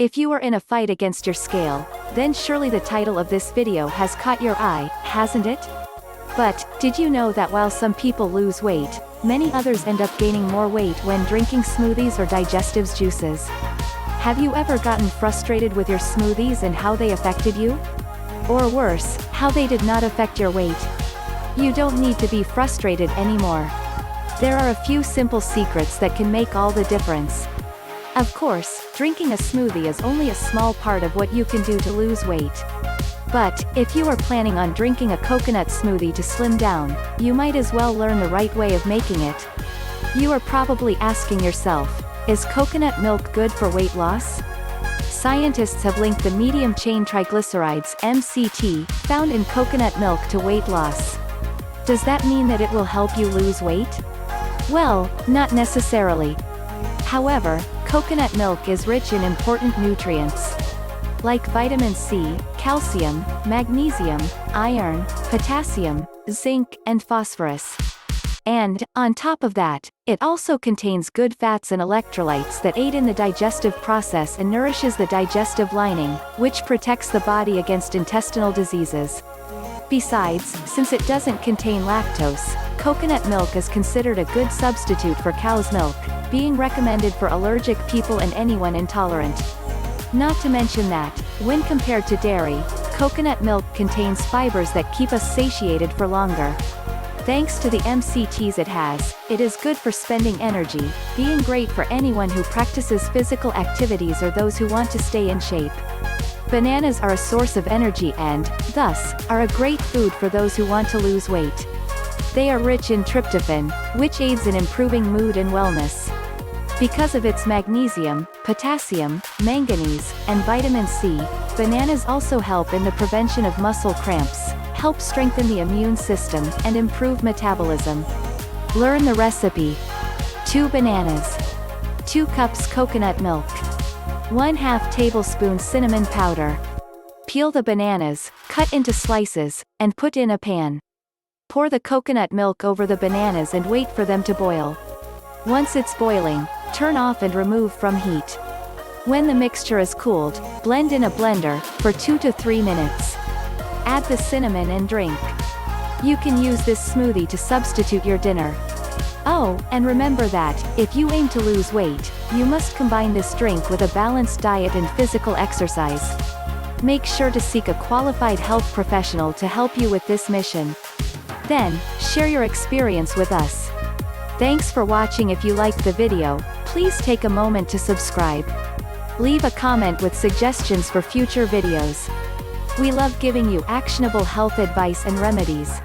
If you are in a fight against your scale, then surely the title of this video has caught your eye, hasn't it? But, did you know that while some people lose weight, many others end up gaining more weight when drinking smoothies or digestives juices? Have you ever gotten frustrated with your smoothies and how they affected you? Or worse, how they did not affect your weight? You don't need to be frustrated anymore. There are a few simple secrets that can make all the difference. Of course, drinking a smoothie is only a small part of what you can do to lose weight. But, if you are planning on drinking a coconut smoothie to slim down, you might as well learn the right way of making it. You are probably asking yourself, is coconut milk good for weight loss? Scientists have linked the medium-chain triglycerides (MCT) found in coconut milk to weight loss. Does that mean that it will help you lose weight? Well, not necessarily. However, coconut milk is rich in important nutrients, like vitamin C, calcium, magnesium, iron, potassium, zinc, and phosphorus. And, on top of that, it also contains good fats and electrolytes that aid in the digestive process and nourishes the digestive lining, which protects the body against intestinal diseases. Besides, since it doesn't contain lactose, coconut milk is considered a good substitute for cow's milk, being recommended for allergic people and anyone intolerant. Not to mention that, when compared to dairy, coconut milk contains fibers that keep us satiated for longer. Thanks to the MCTs it is good for spending energy, being great for anyone who practices physical activities or those who want to stay in shape. Bananas are a source of energy and, thus, are a great food for those who want to lose weight. They are rich in tryptophan, which aids in improving mood and wellness. Because of its magnesium, potassium, manganese, and vitamin C, bananas also help in the prevention of muscle cramps, help strengthen the immune system, and improve metabolism. Learn the recipe. 2 bananas. 2 cups coconut milk. 1/2 tablespoon cinnamon powder. Peel the bananas, cut into slices, and put in a pan. Pour the coconut milk over the bananas and wait for them to boil. Once it's boiling, turn off and remove from heat. When the mixture is cooled, blend in a blender, for 2 to 3 minutes. Add the cinnamon and drink. You can use this smoothie to substitute your dinner. Oh, and remember that, if you aim to lose weight, you must combine this drink with a balanced diet and physical exercise. Make sure to seek a qualified health professional to help you with this mission. Then, share your experience with us. Thanks for watching. If you liked the video, please take a moment to subscribe. Leave a comment with suggestions for future videos. We love giving you actionable health advice and remedies.